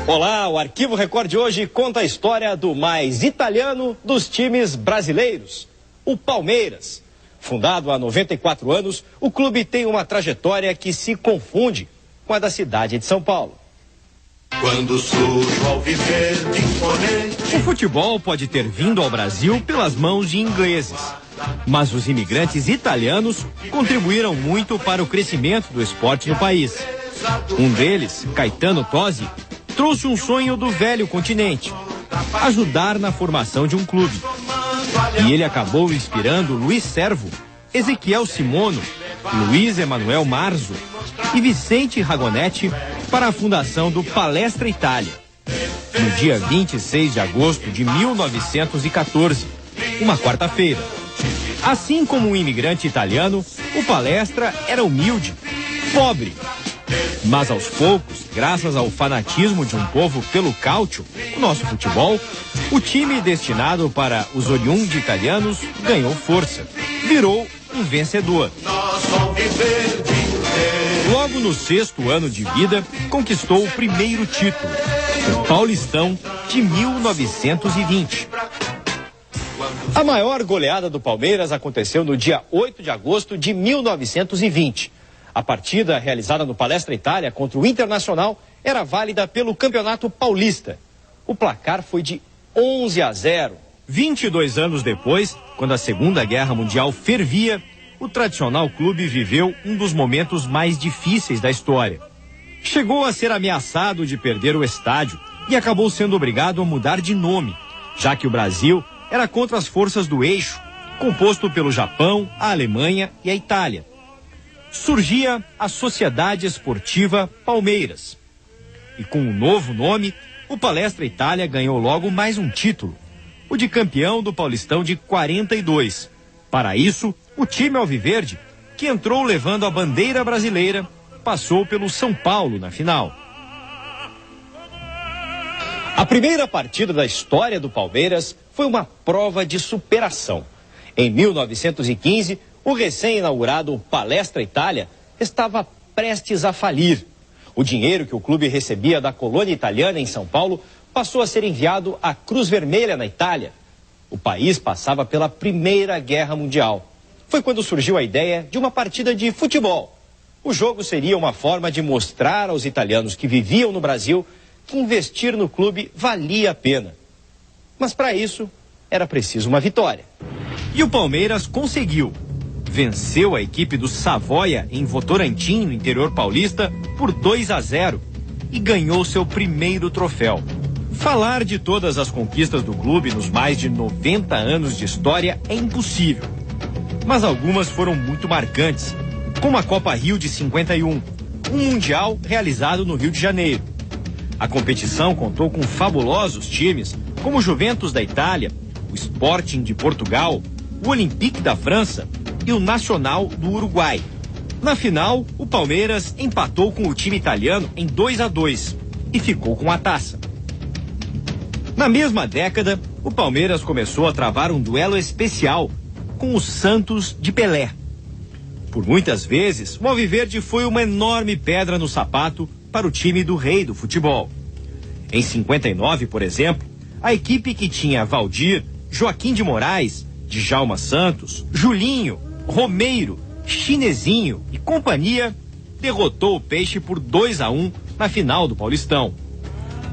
Olá, o Arquivo Record de hoje conta a história do mais italiano dos times brasileiros, o Palmeiras. Fundado há 94 anos, o clube tem uma trajetória que se confunde com a da cidade de São Paulo. Quando surge ao viver de imponente. O futebol pode ter vindo ao Brasil pelas mãos de ingleses, mas os imigrantes italianos contribuíram muito para o crescimento do esporte no país. Um deles, Caetano Tosi, trouxe um sonho do velho continente: ajudar na formação de um clube. E ele acabou inspirando Luiz Servo, Ezequiel Simono, Luiz Emanuel Marzo e Vicente Ragonetti para a fundação do Palestra Itália, no dia 26 de agosto de 1914, uma quarta-feira. Assim como um imigrante italiano, o Palestra era humilde, pobre. Mas aos poucos, graças ao fanatismo de um povo pelo calcio, o nosso futebol, o time destinado para os oriundos italianos ganhou força, virou um vencedor. Logo no 6º ano de vida, conquistou o primeiro título, o Paulistão de 1920. A maior goleada do Palmeiras aconteceu no dia 8 de agosto de 1920. A partida realizada no Palestra Itália contra o Internacional era válida pelo Campeonato Paulista. O placar foi de 11-0. 22 anos depois, quando a Segunda Guerra Mundial fervia, o tradicional clube viveu um dos momentos mais difíceis da história. Chegou a ser ameaçado de perder o estádio e acabou sendo obrigado a mudar de nome, já que o Brasil era contra as forças do eixo, composto pelo Japão, a Alemanha e a Itália. Surgia a Sociedade Esportiva Palmeiras. E com o novo nome, o Palestra Itália ganhou logo mais um título, o de campeão do Paulistão de 42. Para isso, o time alviverde, que entrou levando a bandeira brasileira, passou pelo São Paulo na final. A primeira partida da história do Palmeiras foi uma prova de superação. Em 1915, o recém-inaugurado Palestra Itália estava prestes a falir. O dinheiro que o clube recebia da colônia italiana em São Paulo passou a ser enviado à Cruz Vermelha na Itália. O país passava pela Primeira Guerra Mundial. Foi quando surgiu a ideia de uma partida de futebol. O jogo seria uma forma de mostrar aos italianos que viviam no Brasil que investir no clube valia a pena. Mas para isso, era preciso uma vitória. E o Palmeiras conseguiu. Venceu a equipe do Savoia em Votorantim, no interior paulista, por 2-0 e ganhou seu primeiro troféu. Falar de todas as conquistas do clube nos mais de 90 anos de história é impossível. Mas algumas foram muito marcantes, como a Copa Rio de 51, um mundial realizado no Rio de Janeiro. A competição contou com fabulosos times como o Juventus da Itália, o Sporting de Portugal, o Olympique da França e o Nacional do Uruguai. Na final, o Palmeiras empatou com o time italiano em 2-2 e ficou com a taça. Na mesma década, o Palmeiras começou a travar um duelo especial com o Santos de Pelé. Por muitas vezes, o alviverde foi uma enorme pedra no sapato para o time do rei do futebol. Em 59, por exemplo, a equipe que tinha Valdir, Joaquim de Moraes, Djalma Santos, Julinho, Romeiro, Chinesinho e companhia derrotou o Peixe por 2-1 na final do Paulistão.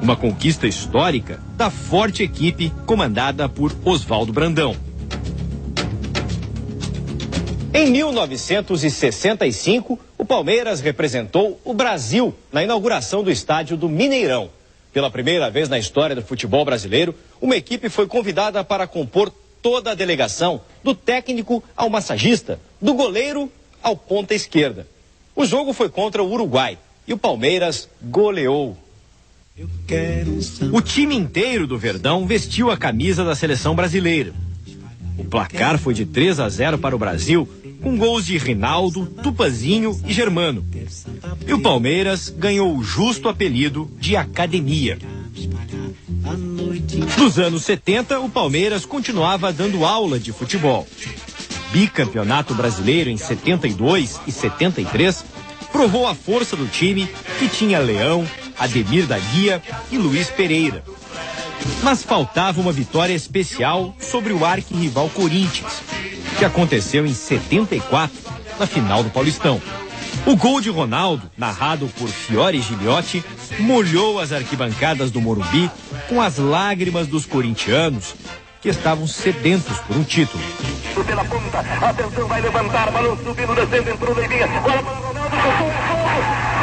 Uma conquista histórica da forte equipe comandada por Oswaldo Brandão. Em 1965, o Palmeiras representou o Brasil na inauguração do estádio do Mineirão. Pela primeira vez na história do futebol brasileiro, uma equipe foi convidada para compor toda a delegação, do técnico ao massagista, do goleiro ao ponta esquerda. O jogo foi contra o Uruguai e o Palmeiras goleou. O time inteiro do Verdão vestiu a camisa da seleção brasileira. O placar foi de 3-0 para o Brasil, com gols de Rinaldo, Tupazinho e Germano. E o Palmeiras ganhou o justo apelido de Academia. Nos anos 70, o Palmeiras continuava dando aula de futebol. Bicampeonato brasileiro em 72 e 73, provou a força do time, que tinha Leão, Ademir da Guia e Luiz Pereira. Mas faltava uma vitória especial sobre o arquirrival Corinthians, que aconteceu em 74, na final do Paulistão. O gol de Ronaldo, narrado por Fiore Gigliotti, molhou as arquibancadas do Morumbi com as lágrimas dos corintianos, que estavam sedentos por um título. Pela ponta, atenção, vai levantar, balão subindo, descendo, entrou, Leivinha, bola para o Ronaldo, tocou, gol!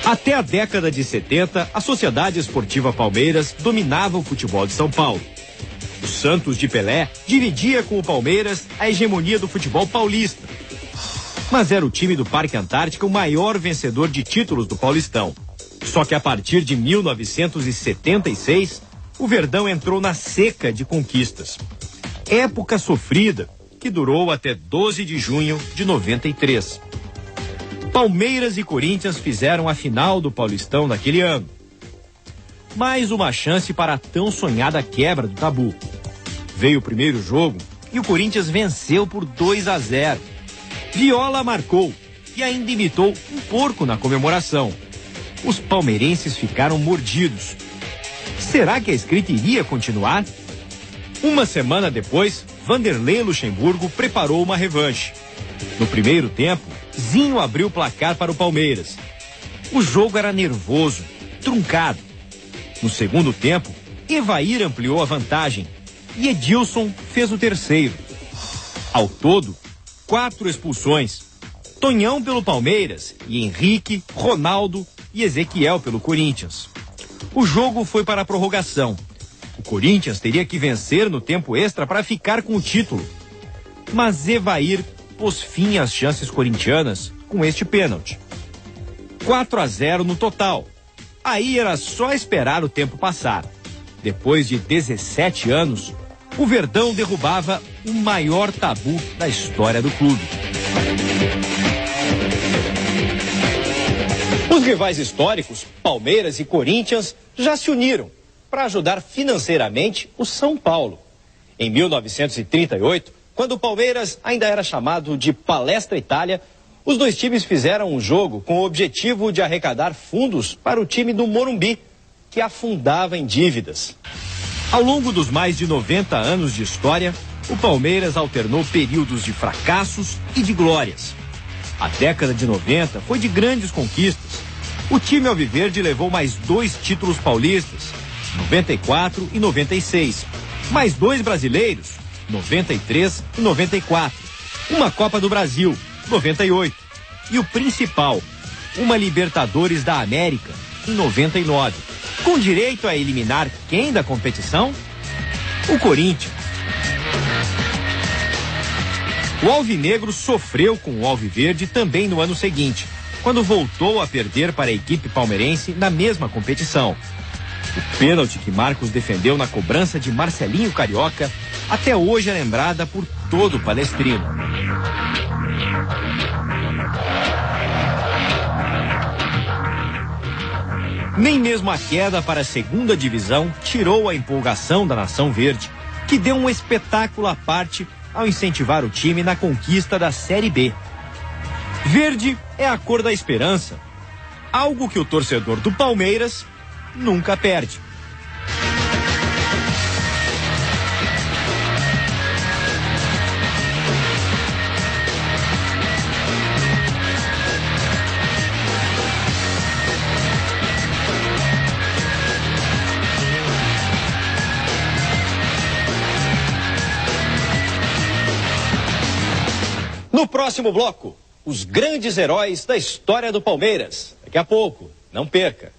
Até a década de 70, a Sociedade Esportiva Palmeiras dominava o futebol de São Paulo. O Santos de Pelé dividia com o Palmeiras a hegemonia do futebol paulista. Mas era o time do Parque Antártica o maior vencedor de títulos do Paulistão. Só que a partir de 1976, o Verdão entrou na seca de conquistas. Época sofrida, que durou até 12 de junho de 93. Palmeiras e Corinthians fizeram a final do Paulistão naquele ano. Mais uma chance para a tão sonhada quebra do tabu. Veio o primeiro jogo e o Corinthians venceu por 2-0. Viola marcou e ainda imitou um porco na comemoração. Os palmeirenses ficaram mordidos. Será que a escrita iria continuar? Uma semana depois, Vanderlei Luxemburgo preparou uma revanche. No primeiro tempo, Zinho abriu o placar para o Palmeiras. O jogo era nervoso, truncado. No segundo tempo, Evair ampliou a vantagem e Edilson fez o terceiro. Ao todo, 4 expulsões. Tonhão pelo Palmeiras e Henrique, Ronaldo e Ezequiel pelo Corinthians. O jogo foi para a prorrogação. O Corinthians teria que vencer no tempo extra para ficar com o título. Mas Evair pôs fim às chances corintianas com este pênalti. 4-0 no total. Aí era só esperar o tempo passar. Depois de 17 anos, o Verdão derrubava o maior tabu da história do clube. Os rivais históricos, Palmeiras e Corinthians, já se uniram para ajudar financeiramente o São Paulo. Em 1938, quando o Palmeiras ainda era chamado de Palestra Itália, os dois times fizeram um jogo com o objetivo de arrecadar fundos para o time do Morumbi, que afundava em dívidas. Ao longo dos mais de 90 anos de história, o Palmeiras alternou períodos de fracassos e de glórias. A década de 90 foi de grandes conquistas. O time alviverde levou mais 2 títulos paulistas, 94 e 96, mais 2 brasileiros, 93 e 94, uma Copa do Brasil, 98, e o principal, uma Libertadores da América, em 99, com direito a eliminar quem da competição? O Corinthians. O alvinegro sofreu com o alviverde também no ano seguinte, quando voltou a perder para a equipe palmeirense na mesma competição. O pênalti que Marcos defendeu na cobrança de Marcelinho Carioca até hoje é lembrada por todo o palestrino. Nem mesmo a queda para a segunda divisão tirou a empolgação da Nação Verde, que deu um espetáculo à parte ao incentivar o time na conquista da Série B. Verde é a cor da esperança, algo que o torcedor do Palmeiras nunca perde. No próximo bloco, os grandes heróis da história do Palmeiras. Daqui a pouco, não perca.